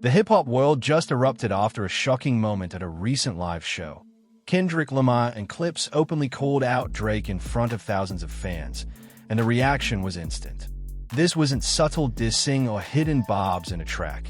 The hip-hop world just erupted after a shocking moment at a recent live show. Kendrick, Lamar, and Clipse openly called out Drake in front of thousands of fans, and the reaction was instant. This wasn't subtle dissing or hidden barbs in a track.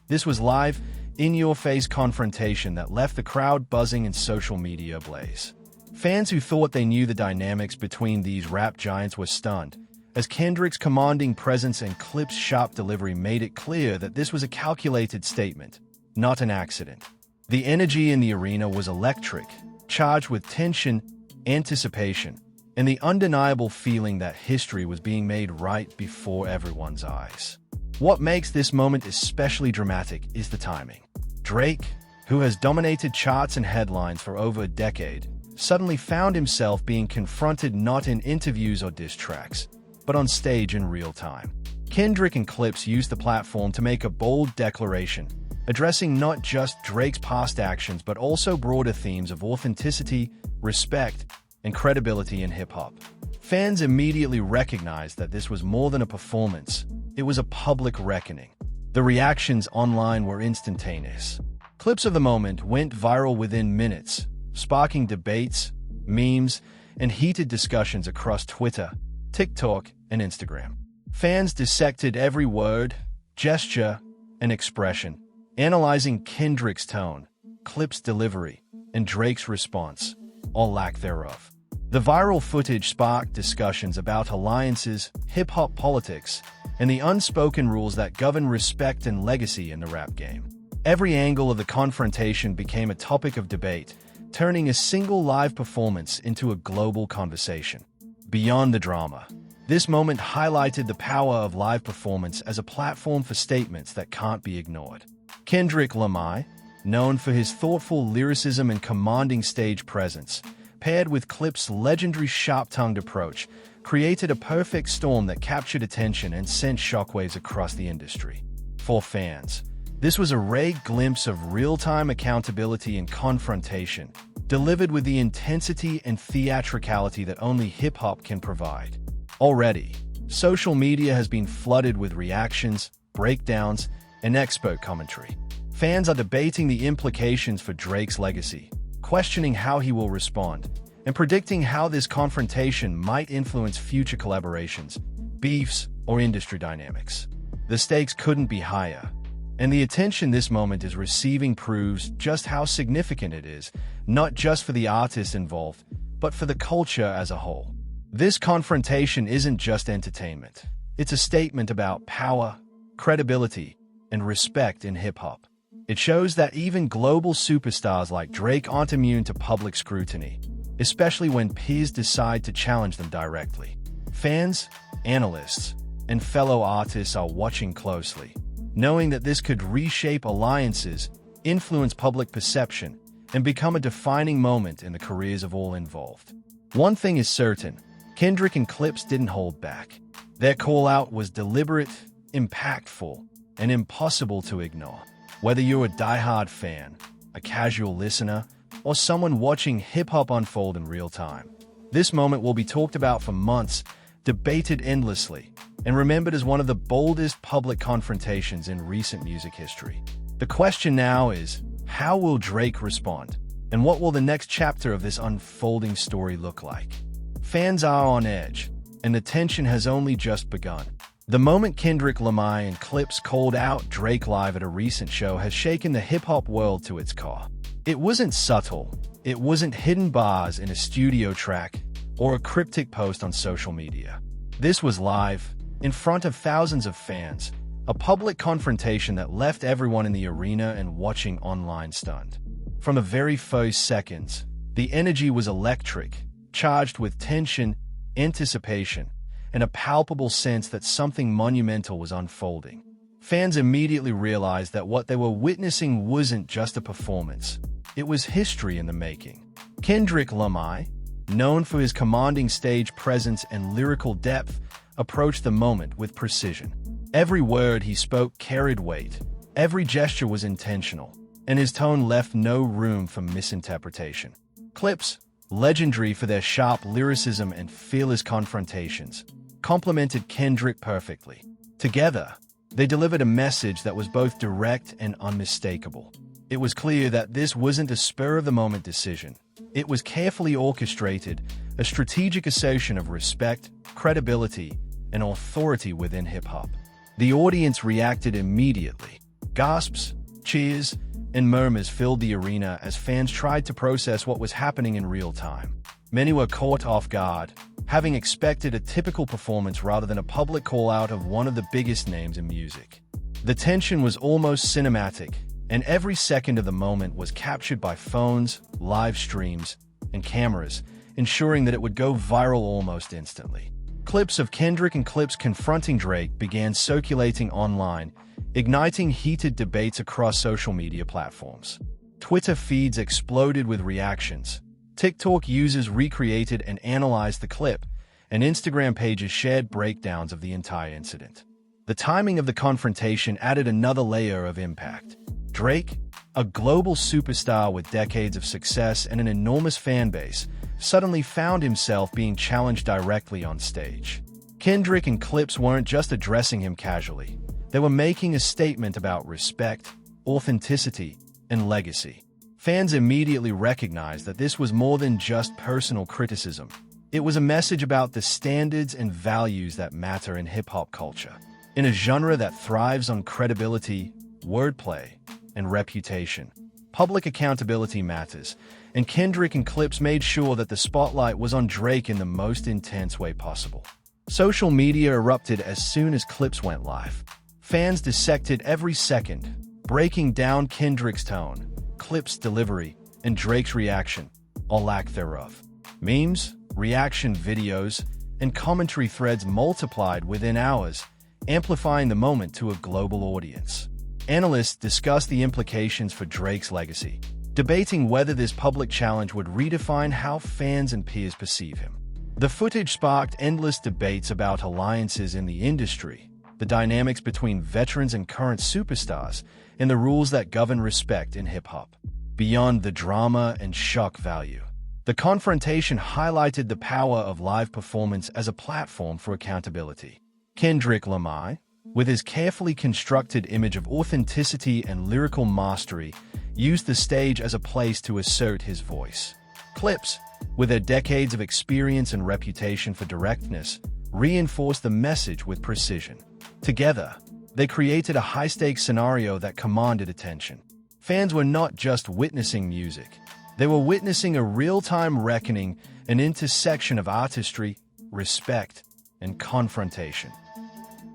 This was live, in-your-face confrontation that left the crowd buzzing and social media ablaze. Fans who thought they knew the dynamics between these rap giants were stunned, as Kendrick's commanding presence and Clipse's sharp delivery made it clear that this was a calculated statement, not an accident. The energy in the arena was electric, charged with tension, anticipation, and the undeniable feeling that history was being made right before everyone's eyes. What makes this moment especially dramatic is the timing. Drake, who has dominated charts and headlines for over a decade, suddenly found himself being confronted not in interviews or diss tracks, but on stage in real time. Kendrick and Clipse used the platform to make a bold declaration, addressing not just Drake's past actions but also broader themes of authenticity, respect, and credibility in hip-hop. Fans immediately recognized that this was more than a performance, it was a public reckoning. The reactions online were instantaneous. Clips of the moment went viral within minutes, sparking debates, memes, and heated discussions across Twitter, TikTok, and Instagram. Fans dissected every word, gesture, and expression, analyzing Kendrick's tone, Clipse's delivery, and Drake's response, or lack thereof. The viral footage sparked discussions about alliances, hip-hop politics, and the unspoken rules that govern respect and legacy in the rap game. Every angle of the confrontation became a topic of debate, turning a single live performance into a global conversation. Beyond the drama, this moment highlighted the power of live performance as a platform for statements that can't be ignored. Kendrick Lamar, known for his thoughtful lyricism and commanding stage presence, paired with Clipse's legendary sharp-tongued approach, created a perfect storm that captured attention and sent shockwaves across the industry. For fans, this was a rare glimpse of real-time accountability and confrontation, delivered with the intensity and theatricality that only hip-hop can provide. Already, social media has been flooded with reactions, breakdowns, and expert commentary. Fans are debating the implications for Drake's legacy, questioning how he will respond, and predicting how this confrontation might influence future collaborations, beefs, or industry dynamics. The stakes couldn't be higher, and the attention this moment is receiving proves just how significant it is, not just for the artists involved, but for the culture as a whole. This confrontation isn't just entertainment. It's a statement about power, credibility, and respect in hip-hop. It shows that even global superstars like Drake aren't immune to public scrutiny, especially when peers decide to challenge them directly. Fans, analysts, and fellow artists are watching closely, knowing that this could reshape alliances, influence public perception, and become a defining moment in the careers of all involved. One thing is certain, Kendrick and Clipse didn't hold back. Their call-out was deliberate, impactful, and impossible to ignore. Whether you're a diehard fan, a casual listener, or someone watching hip-hop unfold in real time, this moment will be talked about for months, debated endlessly, and remembered as one of the boldest public confrontations in recent music history. The question now is, how will Drake respond? And what will the next chapter of this unfolding story look like? Fans are on edge, and the tension has only just begun. The moment Kendrick Lamar and Clipse called out Drake live at a recent show has shaken the hip-hop world to its core. It wasn't subtle, it wasn't hidden bars in a studio track, or a cryptic post on social media. This was live, in front of thousands of fans, a public confrontation that left everyone in the arena and watching online stunned. From the very first seconds, the energy was electric, charged with tension, anticipation, and a palpable sense that something monumental was unfolding. Fans immediately realized that what they were witnessing wasn't just a performance, it was history in the making. Kendrick Lamar, known for his commanding stage presence and lyrical depth, approached the moment with precision. Every word he spoke carried weight, every gesture was intentional, and his tone left no room for misinterpretation. Clipse, legendary for their sharp lyricism and fearless confrontations, complemented Kendrick perfectly. Together, They delivered a message that was both direct and unmistakable. It was clear that this wasn't a spur-of-the-moment decision. It was carefully orchestrated, a strategic assertion of respect, credibility, and authority within hip-hop. The audience reacted immediately. Gasps, cheers, and murmurs filled the arena as fans tried to process what was happening in real time. Many were caught off guard, having expected a typical performance rather than a public call-out of one of the biggest names in music. The tension was almost cinematic, and every second of the moment was captured by phones, live streams, and cameras, ensuring that it would go viral almost instantly. Clips of Kendrick and Clipse confronting Drake began circulating online, igniting heated debates across social media platforms. Twitter feeds exploded with reactions. TikTok users recreated and analyzed the clip, and Instagram pages shared breakdowns of the entire incident. The timing of the confrontation added another layer of impact. Drake, a global superstar with decades of success and an enormous fan base, suddenly found himself being challenged directly on stage. Kendrick and Clipse weren't just addressing him casually. They were making a statement about respect, authenticity, and legacy. Fans immediately recognized that this was more than just personal criticism. It was a message about the standards and values that matter in hip-hop culture. In a genre that thrives on credibility, wordplay, and reputation, public accountability matters, and Kendrick and Clipse made sure that the spotlight was on Drake in the most intense way possible. Social media erupted as soon as Clipse went live. Fans dissected every second, breaking down Kendrick's tone, Clipse delivery, and Drake's reaction, or lack thereof. Memes, reaction videos, and commentary threads multiplied within hours, amplifying the moment to a global audience. Analysts discussed the implications for Drake's legacy, debating whether this public challenge would redefine how fans and peers perceive him. The footage sparked endless debates about alliances in the industry, the dynamics between veterans and current superstars, and the rules that govern respect in hip-hop. Beyond the drama and shock value, the confrontation highlighted the power of live performance as a platform for accountability. Kendrick Lamar, with his carefully constructed image of authenticity and lyrical mastery, used the stage as a place to assert his voice. Clipse, with their decades of experience and reputation for directness, reinforced the message with precision. Together, they created a high-stakes scenario that commanded attention. Fans were not just witnessing music. They were witnessing a real-time reckoning, an intersection of artistry, respect, and confrontation.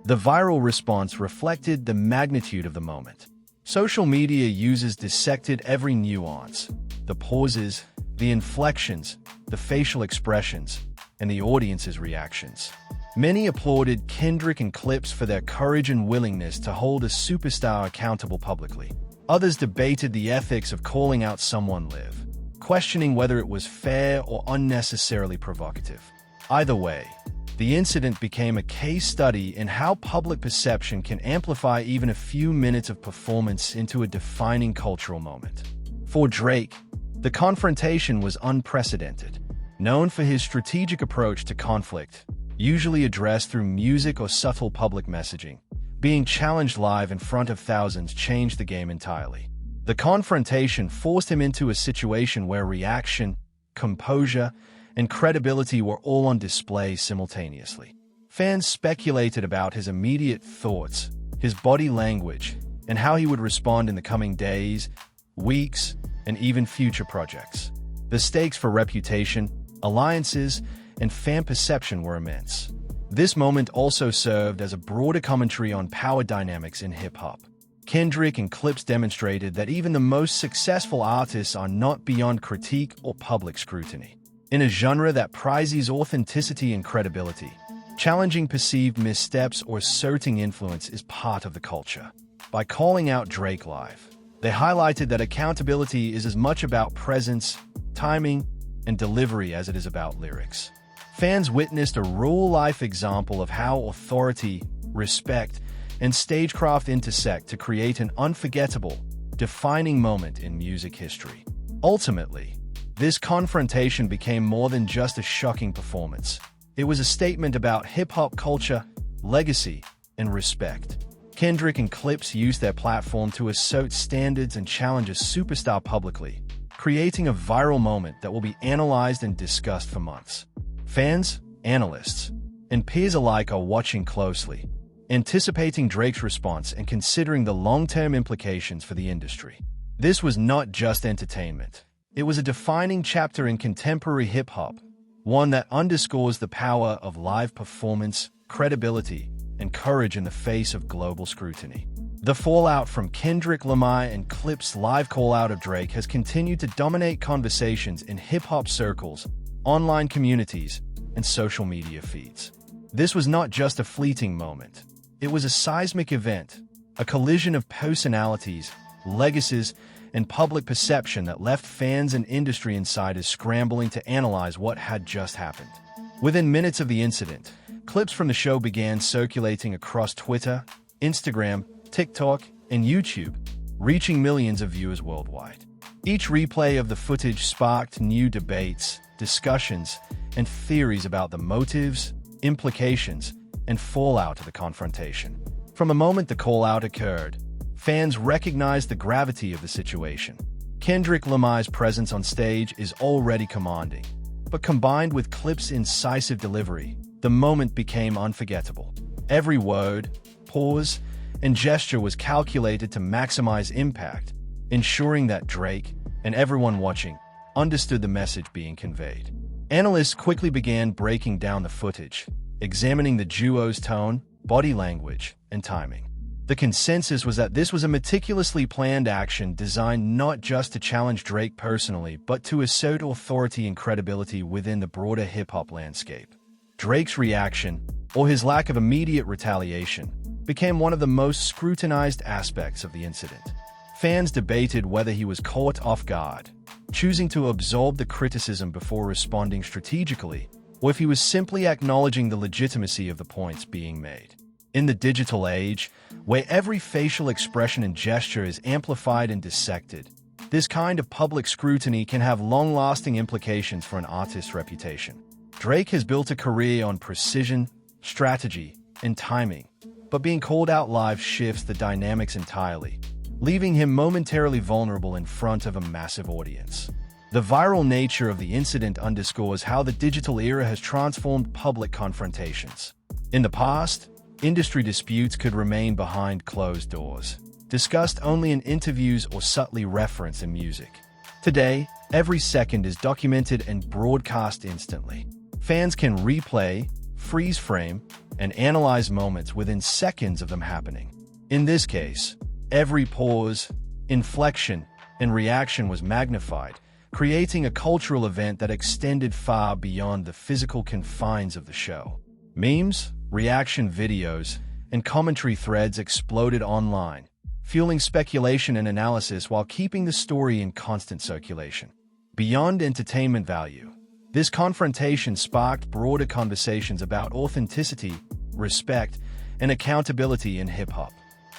The viral response reflected the magnitude of the moment. Social media users dissected every nuance, the pauses, the inflections, the facial expressions, and the audience's reactions. Many applauded Kendrick and Clipse for their courage and willingness to hold a superstar accountable publicly. Others debated the ethics of calling out someone live, questioning whether it was fair or unnecessarily provocative. Either way, the incident became a case study in how public perception can amplify even a few minutes of performance into a defining cultural moment. For Drake, the confrontation was unprecedented. Known for his strategic approach to conflict, usually addressed through music or subtle public messaging, being challenged live in front of thousands changed the game entirely. The confrontation forced him into a situation where reaction, composure, and credibility were all on display simultaneously. Fans speculated about his immediate thoughts, his body language, and how he would respond in the coming days, weeks, and even future projects. The stakes for reputation, alliances, and fan perception were immense. This moment also served as a broader commentary on power dynamics in hip-hop. Kendrick and Clipse demonstrated that even the most successful artists are not beyond critique or public scrutiny. In a genre that prizes authenticity and credibility, challenging perceived missteps or asserting influence is part of the culture. By calling out Drake live, they highlighted that accountability is as much about presence, timing, and delivery as it is about lyrics. Fans witnessed a real-life example of how authority, respect, and stagecraft intersect to create an unforgettable, defining moment in music history. Ultimately, this confrontation became more than just a shocking performance. It was a statement about hip-hop culture, legacy, and respect. Kendrick and Clipse used their platform to assert standards and challenge a superstar publicly, creating a viral moment that will be analyzed and discussed for months. Fans, analysts, and peers alike are watching closely, anticipating Drake's response and considering the long-term implications for the industry. This was not just entertainment. It was a defining chapter in contemporary hip-hop, one that underscores the power of live performance, credibility, and courage in the face of global scrutiny. The fallout from Kendrick Lamar and Clipse's live call-out of Drake has continued to dominate conversations in hip-hop circles, online communities, and social media feeds. This was not just a fleeting moment. It was a seismic event, a collision of personalities, legacies, and public perception that left fans and industry insiders scrambling to analyze what had just happened. Within minutes of the incident, clips from the show began circulating across Twitter, Instagram, TikTok, and YouTube, reaching millions of viewers worldwide. Each replay of the footage sparked new debates, discussions, and theories about the motives, implications, and fallout of the confrontation. From the moment the call-out occurred, fans recognized the gravity of the situation. Kendrick Lamar's presence on stage is already commanding, but combined with Clipse's incisive delivery, the moment became unforgettable. Every word, pause, and gesture was calculated to maximize impact, ensuring that Drake and everyone watching understood the message being conveyed. Analysts quickly began breaking down the footage, examining the duo's tone, body language, and timing. The consensus was that this was a meticulously planned action designed not just to challenge Drake personally, but to assert authority and credibility within the broader hip-hop landscape. Drake's reaction, or his lack of immediate retaliation, became one of the most scrutinized aspects of the incident. Fans debated whether he was caught off guard, choosing to absorb the criticism before responding strategically, or if he was simply acknowledging the legitimacy of the points being made. In the digital age, where every facial expression and gesture is amplified and dissected, this kind of public scrutiny can have long-lasting implications for an artist's reputation. Drake has built a career on precision, strategy, and timing, but being called out live shifts the dynamics entirely, leaving him momentarily vulnerable in front of a massive audience. The viral nature of the incident underscores how the digital era has transformed public confrontations. In the past, industry disputes could remain behind closed doors, discussed only in interviews or subtly referenced in music. Today, every second is documented and broadcast instantly. Fans can replay, freeze frame, and analyze moments within seconds of them happening. In this case, every pause, inflection, and reaction was magnified, creating a cultural event that extended far beyond the physical confines of the show. Memes, reaction videos, and commentary threads exploded online, fueling speculation and analysis while keeping the story in constant circulation. Beyond entertainment value, this confrontation sparked broader conversations about authenticity, respect, and accountability in hip-hop.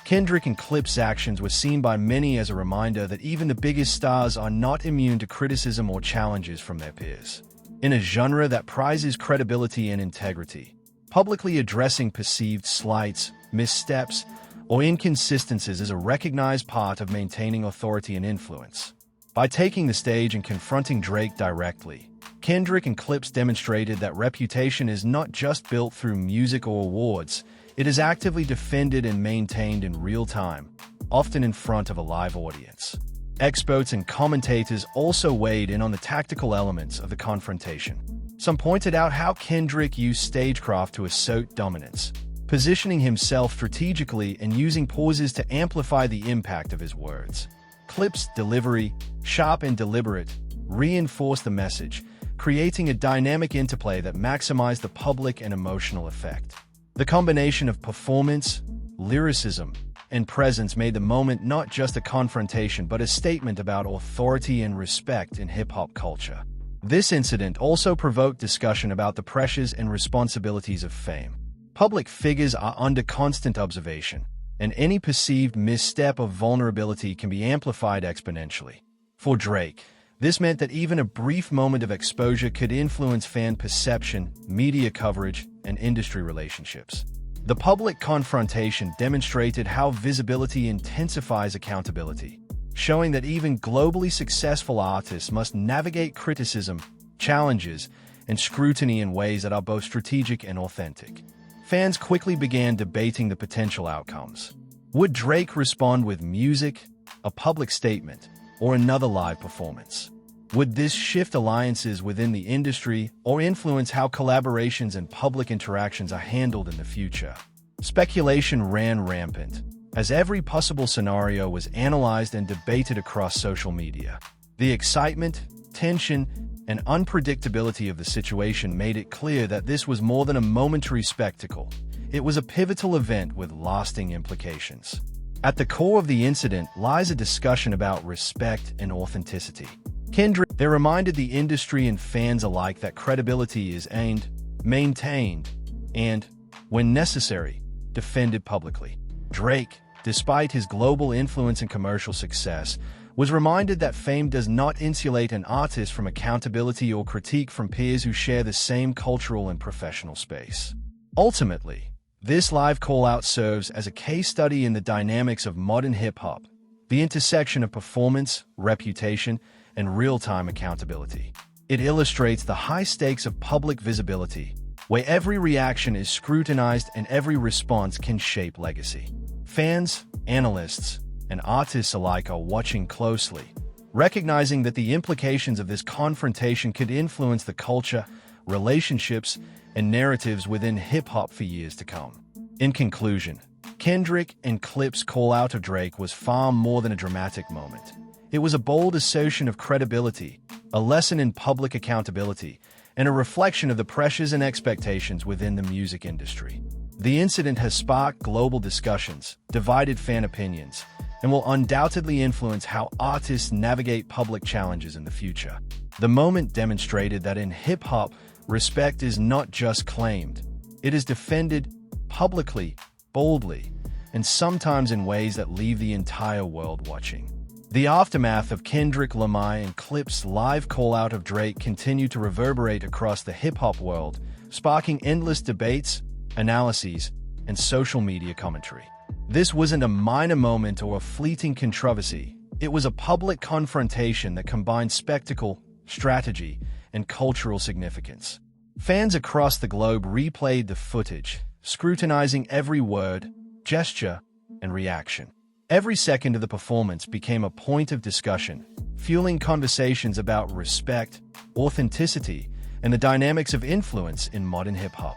Kendrick and Clipse's actions were seen by many as a reminder that even the biggest stars are not immune to criticism or challenges from their peers. In a genre that prizes credibility and integrity, publicly addressing perceived slights, missteps, or inconsistencies is a recognized part of maintaining authority and influence. By taking the stage and confronting Drake directly, Kendrick and Clipse demonstrated that reputation is not just built through music or awards, it is actively defended and maintained in real time, often in front of a live audience. Experts and commentators also weighed in on the tactical elements of the confrontation. Some pointed out how Kendrick used stagecraft to assert dominance, positioning himself strategically and using pauses to amplify the impact of his words. Clipse's delivery, sharp and deliberate, reinforced the message, creating a dynamic interplay that maximized the public and emotional effect. The combination of performance, lyricism, and presence made the moment not just a confrontation but a statement about authority and respect in hip-hop culture. This incident also provoked discussion about the pressures and responsibilities of fame. Public figures are under constant observation, and any perceived misstep or vulnerability can be amplified exponentially. For Drake, this meant that even a brief moment of exposure could influence fan perception, media coverage, and industry relationships. The public confrontation demonstrated how visibility intensifies accountability, showing that even globally successful artists must navigate criticism, challenges, and scrutiny in ways that are both strategic and authentic. Fans quickly began debating the potential outcomes. Would Drake respond with music, a public statement, or another live performance? Would this shift alliances within the industry or influence how collaborations and public interactions are handled in the future? Speculation ran rampant, as every possible scenario was analyzed and debated across social media. The excitement, tension, and unpredictability of the situation made it clear that this was more than a momentary spectacle. It was a pivotal event with lasting implications. At the core of the incident lies a discussion about respect and authenticity. Kendrick, they reminded the industry and fans alike that credibility is aimed, maintained, and, when necessary, defended publicly. Drake, despite his global influence and commercial success, was reminded that fame does not insulate an artist from accountability or critique from peers who share the same cultural and professional space. Ultimately, this live call-out serves as a case study in the dynamics of modern hip-hop, the intersection of performance, reputation, and real-time accountability. It illustrates the high stakes of public visibility, where every reaction is scrutinized and every response can shape legacy. Fans, analysts, and artists alike are watching closely, recognizing that the implications of this confrontation could influence the culture, relationships, and narratives within hip-hop for years to come. In conclusion, Kendrick and Clipse call-out of Drake was far more than a dramatic moment. It was a bold assertion of credibility, a lesson in public accountability, and a reflection of the pressures and expectations within the music industry. The incident has sparked global discussions, divided fan opinions, and will undoubtedly influence how artists navigate public challenges in the future. The moment demonstrated that in hip-hop, respect is not just claimed, it is defended publicly, boldly, and sometimes in ways that leave the entire world watching. The aftermath of Kendrick Lamar and Clipse live call-out of Drake continued to reverberate across the hip-hop world, sparking endless debates, analyses, and social media commentary. This wasn't a minor moment or a fleeting controversy. It was a public confrontation that combined spectacle, strategy, and cultural significance. Fans across the globe replayed the footage, scrutinizing every word, gesture, and reaction. Every second of the performance became a point of discussion, fueling conversations about respect, authenticity, and the dynamics of influence in modern hip-hop.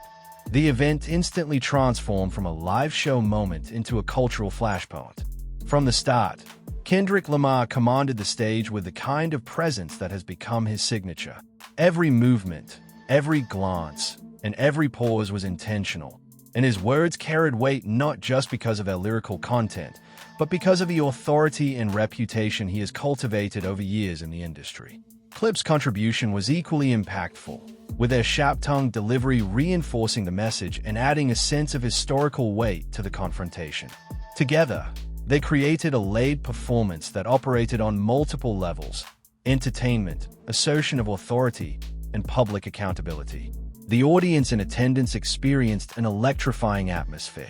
The event instantly transformed from a live show moment into a cultural flashpoint. From the start, Kendrick Lamar commanded the stage with the kind of presence that has become his signature. Every movement, every glance, and every pause was intentional, and his words carried weight not just because of their lyrical content, but because of the authority and reputation he has cultivated over years in the industry. Clipse's contribution was equally impactful, with their sharp-tongued delivery reinforcing the message and adding a sense of historical weight to the confrontation. Together, they created a layered performance that operated on multiple levels: entertainment, assertion of authority, and public accountability. The audience in attendance experienced an electrifying atmosphere.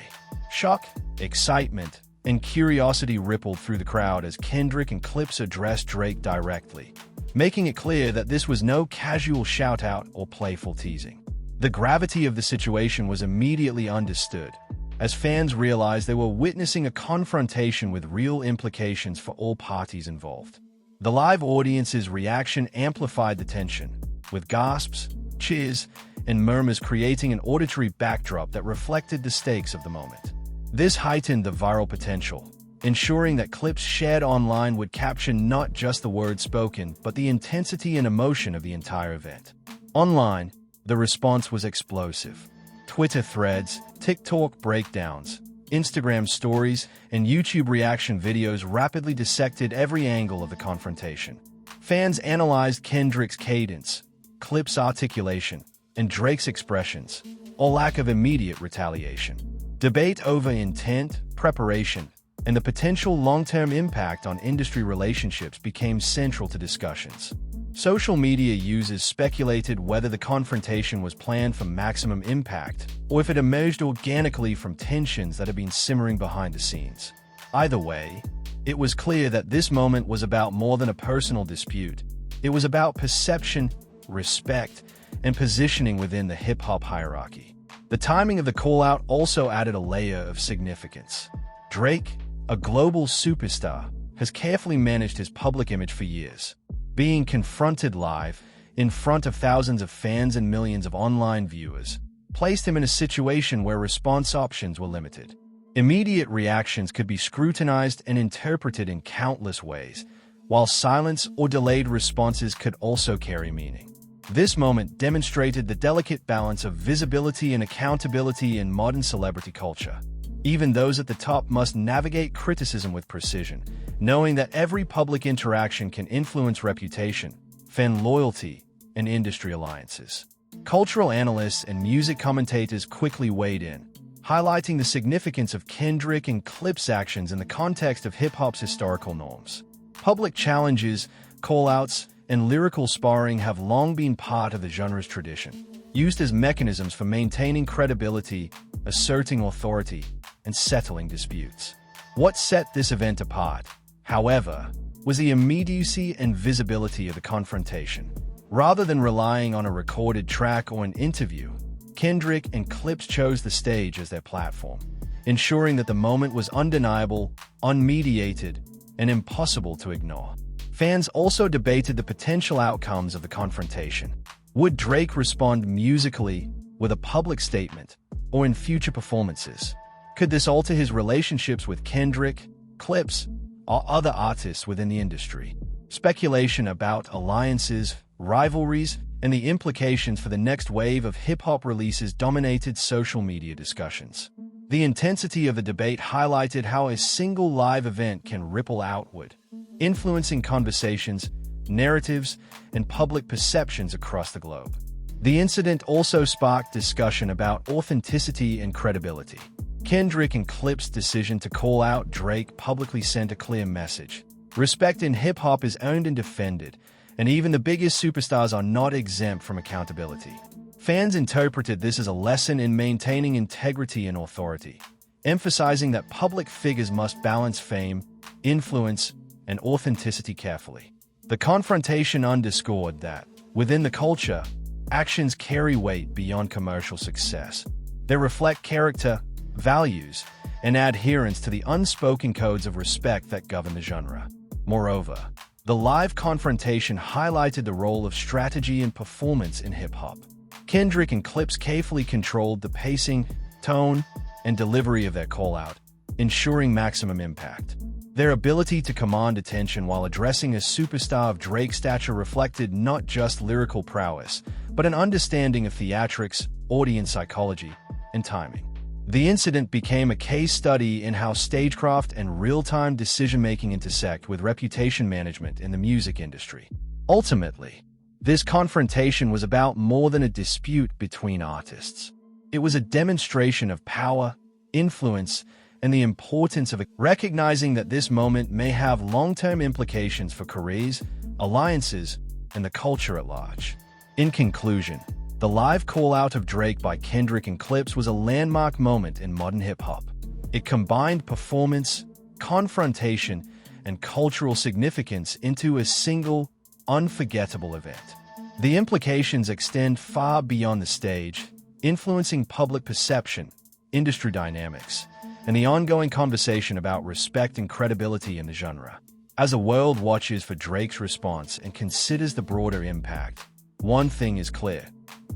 Shock, excitement, and curiosity rippled through the crowd as Kendrick and Clipse addressed Drake directly, making it clear that this was no casual shout-out or playful teasing. The gravity of the situation was immediately understood, as fans realized they were witnessing a confrontation with real implications for all parties involved. The live audience's reaction amplified the tension, with gasps, cheers, and murmurs creating an auditory backdrop that reflected the stakes of the moment. This heightened the viral potential, ensuring that clips shared online would capture not just the words spoken, but the intensity and emotion of the entire event. Online, the response was explosive. Twitter threads, TikTok breakdowns, Instagram stories, and YouTube reaction videos rapidly dissected every angle of the confrontation. Fans analyzed Kendrick's cadence, Clipse's articulation, and Drake's expressions, all lack of immediate retaliation. Debate over intent, preparation, and the potential long-term impact on industry relationships became central to discussions. Social media users speculated whether the confrontation was planned for maximum impact or if it emerged organically from tensions that had been simmering behind the scenes. Either way, it was clear that this moment was about more than a personal dispute. It was about perception, respect, and positioning within the hip-hop hierarchy. The timing of the call-out also added a layer of significance. Drake, a global superstar, has carefully managed his public image for years. Being confronted live, in front of thousands of fans and millions of online viewers, placed him in a situation where response options were limited. Immediate reactions could be scrutinized and interpreted in countless ways, while silence or delayed responses could also carry meaning. This moment demonstrated the delicate balance of visibility and accountability in modern celebrity culture. Even those at the top must navigate criticism with precision, knowing that every public interaction can influence reputation, fan loyalty, and industry alliances. Cultural analysts and music commentators quickly weighed in, highlighting the significance of Kendrick and Clipse actions in the context of hip-hop's historical norms. Public challenges, call-outs, and lyrical sparring have long been part of the genre's tradition, used as mechanisms for maintaining credibility, asserting authority, and settling disputes. What set this event apart, however, was the immediacy and visibility of the confrontation. Rather than relying on a recorded track or an interview, Kendrick and Clipse chose the stage as their platform, ensuring that the moment was undeniable, unmediated, and impossible to ignore. Fans also debated the potential outcomes of the confrontation. Would Drake respond musically, with a public statement, or in future performances? Could this alter his relationships with Kendrick, Clipse, or other artists within the industry? Speculation about alliances, rivalries, and the implications for the next wave of hip-hop releases dominated social media discussions. The intensity of the debate highlighted how a single live event can ripple outward, influencing conversations, narratives, and public perceptions across the globe. The incident also sparked discussion about authenticity and credibility. Kendrick and Clipse's decision to call out Drake publicly sent a clear message. Respect in hip-hop is earned and defended, and even the biggest superstars are not exempt from accountability. Fans interpreted this as a lesson in maintaining integrity and authority, emphasizing that public figures must balance fame, influence, and authenticity carefully. The confrontation underscored that, within the culture, actions carry weight beyond commercial success. They reflect character, values, and adherence to the unspoken codes of respect that govern the genre. Moreover, the live confrontation highlighted the role of strategy and performance in hip-hop. Kendrick and Clipse carefully controlled the pacing, tone, and delivery of their call-out, ensuring maximum impact. Their ability to command attention while addressing a superstar of Drake's stature reflected not just lyrical prowess, but an understanding of theatrics, audience psychology, and timing. The incident became a case study in how stagecraft and real-time decision-making intersect with reputation management in the music industry. Ultimately, this confrontation was about more than a dispute between artists. It was a demonstration of power, influence, and the importance of recognizing that this moment may have long-term implications for careers, alliances, and the culture at large. In conclusion, the live call-out of Drake by Kendrick and Clipse was a landmark moment in modern hip-hop. It combined performance, confrontation, and cultural significance into a single, unforgettable event. The implications extend far beyond the stage, influencing public perception, industry dynamics, and the ongoing conversation about respect and credibility in the genre. As the world watches for Drake's response and considers the broader impact, one thing is clear.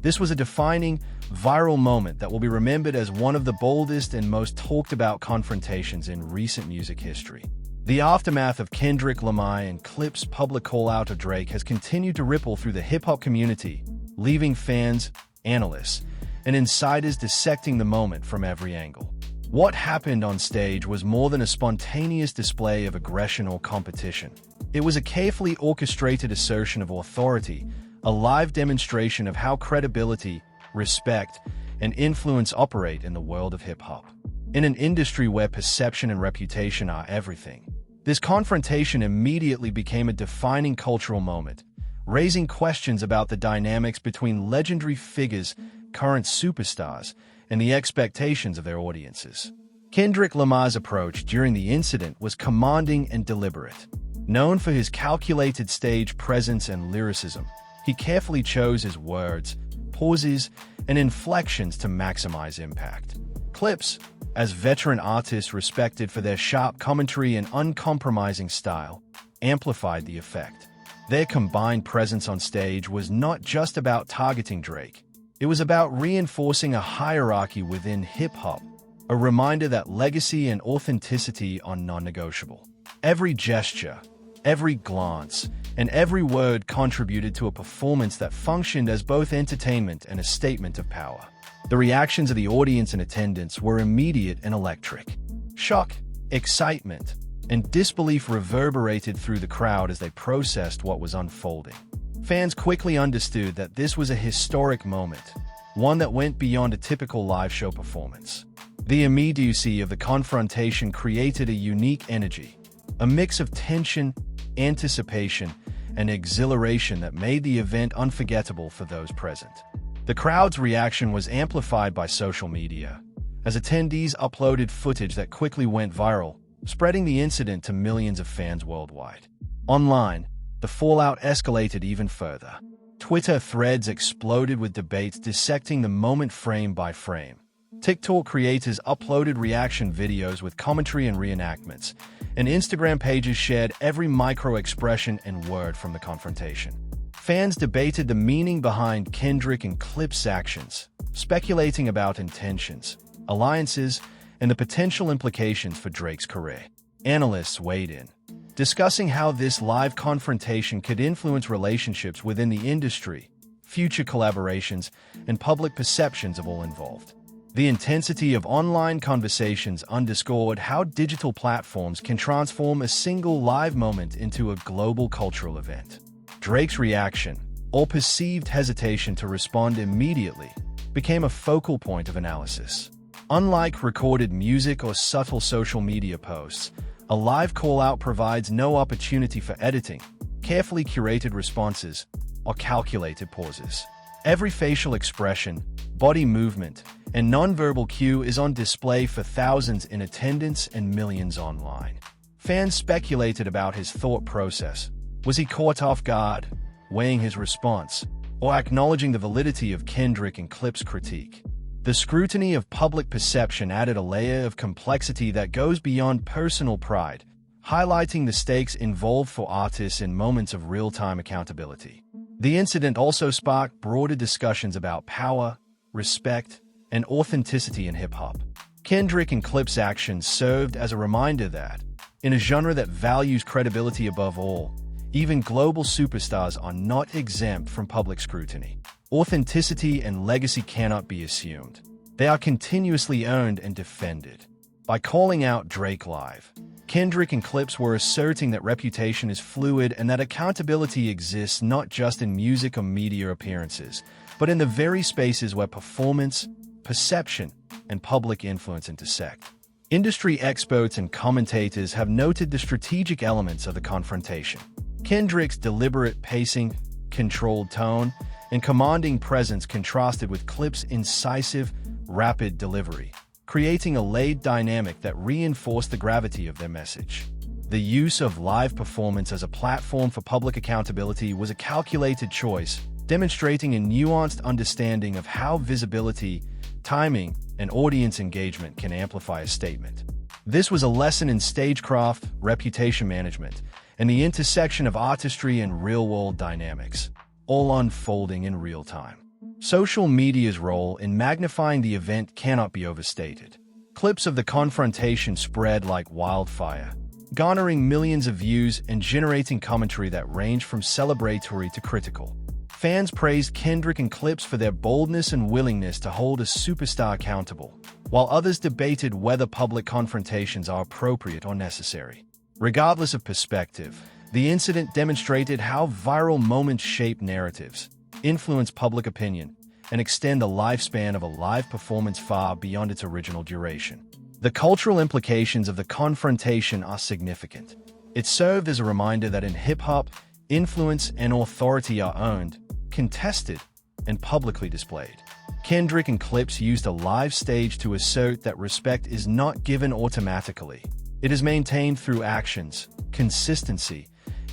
This was a defining, viral moment that will be remembered as one of the boldest and most talked-about confrontations in recent music history. The aftermath of Kendrick Lamar and Clipse's public call-out of Drake has continued to ripple through the hip-hop community, leaving fans, analysts, and insiders dissecting the moment from every angle. What happened on stage was more than a spontaneous display of aggression or competition. It was a carefully orchestrated assertion of authority, a live demonstration of how credibility, respect, and influence operate in the world of hip-hop. In an industry where perception and reputation are everything, this confrontation immediately became a defining cultural moment, raising questions about the dynamics between legendary figures, current superstars, and the expectations of their audiences. Kendrick Lamar's approach during the incident was commanding and deliberate. Known for his calculated stage presence and lyricism, he carefully chose his words, pauses, and inflections to maximize impact. Clipse, as veteran artists respected for their sharp commentary and uncompromising style, amplified the effect. Their combined presence on stage was not just about targeting Drake. It was about reinforcing a hierarchy within hip-hop, a reminder that legacy and authenticity are non-negotiable. Every gesture, every glance, and every word contributed to a performance that functioned as both entertainment and a statement of power. The reactions of the audience in attendance were immediate and electric. Shock, excitement, and disbelief reverberated through the crowd as they processed what was unfolding. Fans quickly understood that this was a historic moment, one that went beyond a typical live show performance. The immediacy of the confrontation created a unique energy, a mix of tension, anticipation, and exhilaration that made the event unforgettable for those present. The crowd's reaction was amplified by social media, as attendees uploaded footage that quickly went viral, spreading the incident to millions of fans worldwide. Online, the fallout escalated even further. Twitter threads exploded with debates dissecting the moment frame by frame. TikTok creators uploaded reaction videos with commentary and reenactments, and Instagram pages shared every micro-expression and word from the confrontation. Fans debated the meaning behind Kendrick and Clipse actions, speculating about intentions, alliances, and the potential implications for Drake's career. Analysts weighed in, discussing how this live confrontation could influence relationships within the industry, future collaborations, and public perceptions of all involved. The intensity of online conversations underscored how digital platforms can transform a single live moment into a global cultural event. Drake's reaction, or perceived hesitation to respond immediately, became a focal point of analysis. Unlike recorded music or subtle social media posts, a live call-out provides no opportunity for editing, carefully curated responses, or calculated pauses. Every facial expression, body movement, and nonverbal cue is on display for thousands in attendance and millions online. Fans speculated about his thought process. Was he caught off guard, weighing his response, or acknowledging the validity of Kendrick and Clipse critique? The scrutiny of public perception added a layer of complexity that goes beyond personal pride, highlighting the stakes involved for artists in moments of real-time accountability. The incident also sparked broader discussions about power, respect, and authenticity in hip-hop. Kendrick and Clipse actions served as a reminder that, in a genre that values credibility above all, even global superstars are not exempt from public scrutiny. Authenticity and legacy cannot be assumed. They are continuously earned and defended. By calling out Drake live, Kendrick and Clipse were asserting that reputation is fluid and that accountability exists not just in music or media appearances, but in the very spaces where performance, perception, and public influence intersect. Industry experts and commentators have noted the strategic elements of the confrontation. Kendrick's deliberate pacing, controlled tone, and commanding presence contrasted with Clipse's incisive, rapid delivery, creating a layered dynamic that reinforced the gravity of their message. The use of live performance as a platform for public accountability was a calculated choice, demonstrating a nuanced understanding of how visibility, timing, and audience engagement can amplify a statement. This was a lesson in stagecraft, reputation management, and the intersection of artistry and real-world dynamics, all unfolding in real time. Social media's role in magnifying the event cannot be overstated. Clips of the confrontation spread like wildfire, garnering millions of views and generating commentary that ranged from celebratory to critical. Fans praised Kendrick and Clipse for their boldness and willingness to hold a superstar accountable, while others debated whether public confrontations are appropriate or necessary. Regardless of perspective, the incident demonstrated how viral moments shape narratives, influence public opinion, and extend the lifespan of a live performance far beyond its original duration. The cultural implications of the confrontation are significant. It served as a reminder that in hip-hop, influence, and authority are owned, contested, and publicly displayed. Kendrick and Clipse used a live stage to assert that respect is not given automatically. It is maintained through actions, consistency,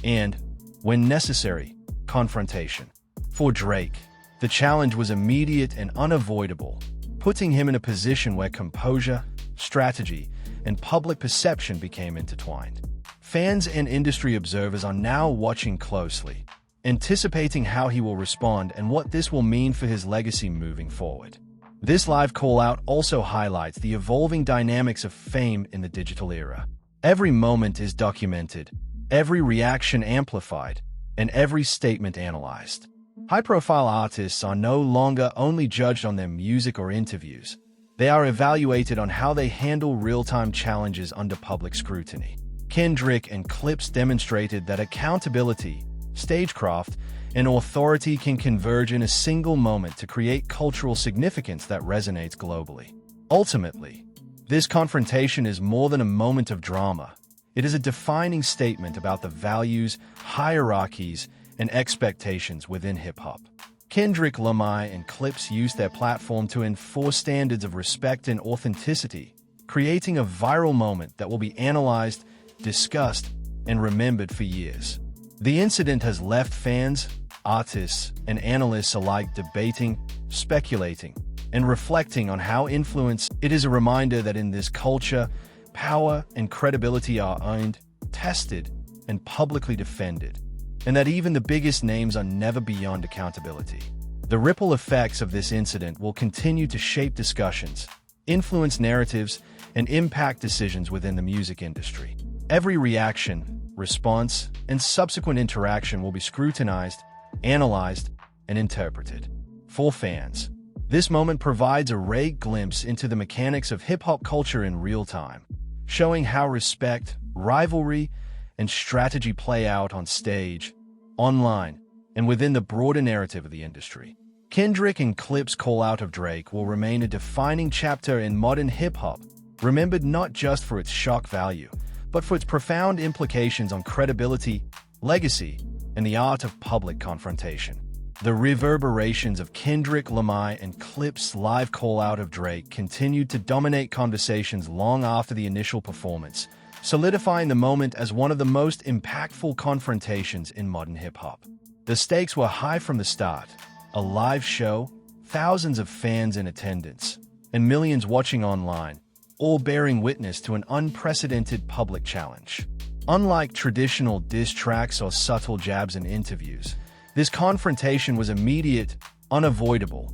and, when necessary, confrontation. For Drake, the challenge was immediate and unavoidable, putting him in a position where composure, strategy, and public perception became intertwined. Fans and industry observers are now watching closely, anticipating how he will respond and what this will mean for his legacy moving forward. This live call-out also highlights the evolving dynamics of fame in the digital era. Every moment is documented, every reaction amplified, and every statement analyzed. High-profile artists are no longer only judged on their music or interviews. They are evaluated on how they handle real-time challenges under public scrutiny. Kendrick and Clipse demonstrated that accountability, stagecraft, and authority can converge in a single moment to create cultural significance that resonates globally. Ultimately, this confrontation is more than a moment of drama. It is a defining statement about the values, hierarchies, and expectations within hip-hop. Kendrick, Lamar, and Clipse used their platform to enforce standards of respect and authenticity, creating a viral moment that will be analyzed, discussed, and remembered for years. The incident has left fans, artists, and analysts alike debating, speculating, and reflecting on how influence. It is a reminder that in this culture, power and credibility are owned, tested, and publicly defended, and that even the biggest names are never beyond accountability. The ripple effects of this incident will continue to shape discussions, influence narratives, and impact decisions within the music industry. Every reaction, response, and subsequent interaction will be scrutinized, analyzed, and interpreted. For fans, this moment provides a rare glimpse into the mechanics of hip-hop culture in real time, showing how respect, rivalry, and strategy play out on stage, online, and within the broader narrative of the industry. Kendrick and Clipse call-out of Drake will remain a defining chapter in modern hip-hop, remembered not just for its shock value, but for its profound implications on credibility, legacy, and the art of public confrontation. The reverberations of Kendrick, Lamar, and Clipse live call-out of Drake continued to dominate conversations long after the initial performance, solidifying the moment as one of the most impactful confrontations in modern hip-hop. The stakes were high from the start. A live show, thousands of fans in attendance, and millions watching online, all bearing witness to an unprecedented public challenge. Unlike traditional diss tracks or subtle jabs in interviews, this confrontation was immediate, unavoidable,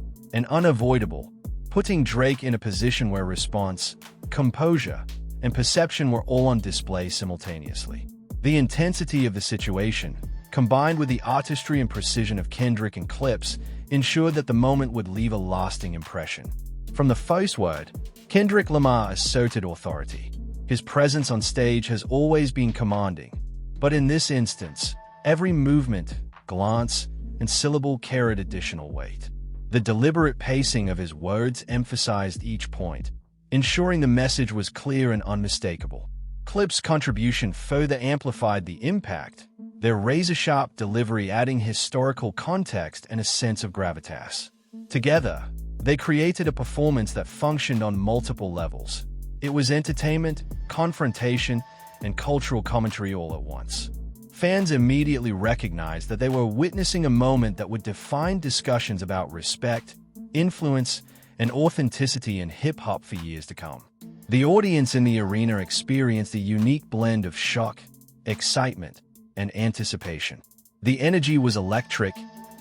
putting Drake in a position where response, composure, and perception were all on display simultaneously. The intensity of the situation, combined with the artistry and precision of Kendrick and Clipse, ensured that the moment would leave a lasting impression. From the first word, Kendrick Lamar asserted authority. His presence on stage has always been commanding, but in this instance, every movement, glance, and syllable carried additional weight. The deliberate pacing of his words emphasized each point, ensuring the message was clear and unmistakable. Clipse's contribution further amplified the impact, their razor-sharp delivery adding historical context and a sense of gravitas. Together, they created a performance that functioned on multiple levels. It was entertainment, confrontation, and cultural commentary all at once. Fans immediately recognized that they were witnessing a moment that would define discussions about respect, influence, and authenticity in hip-hop for years to come. The audience in the arena experienced a unique blend of shock, excitement, and anticipation. The energy was electric,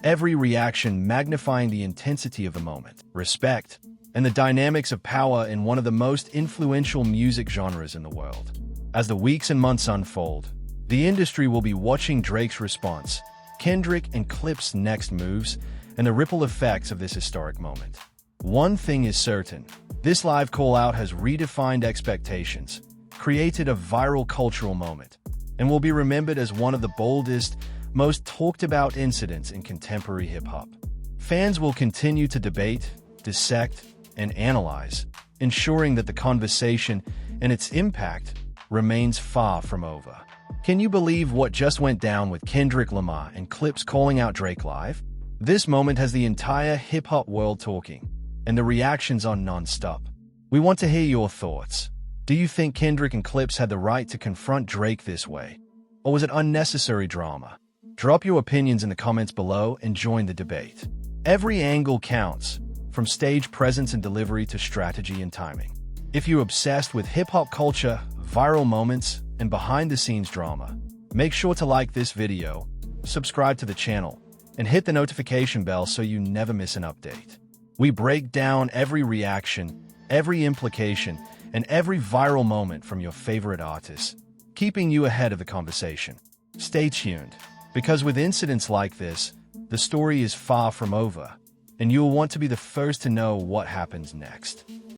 every reaction magnifying the intensity of the moment, respect, and the dynamics of power in one of the most influential music genres in the world. As the weeks and months unfold, the industry will be watching Drake's response, Kendrick and Clipse's next moves, and the ripple effects of this historic moment. One thing is certain, this live call-out has redefined expectations, created a viral cultural moment, and will be remembered as one of the boldest, most talked-about incidents in contemporary hip-hop. Fans will continue to debate, dissect, and analyze, ensuring that the conversation and its impact remains far from over. Can you believe what just went down with Kendrick Lamar and Clipse calling out Drake live? This moment has the entire hip-hop world talking, and the reactions are non-stop. We want to hear your thoughts. Do you think Kendrick and Clipse had the right to confront Drake this way? Or was it unnecessary drama? Drop your opinions in the comments below and join the debate. Every angle counts, from stage presence and delivery to strategy and timing. If you're obsessed with hip-hop culture, viral moments, and behind-the-scenes drama, make sure to like this video, subscribe to the channel, and hit the notification bell so you never miss an update. We break down every reaction, every implication, and every viral moment from your favorite artists, keeping you ahead of the conversation. Stay tuned, because with incidents like this, the story is far from over, and you'll want to be the first to know what happens next.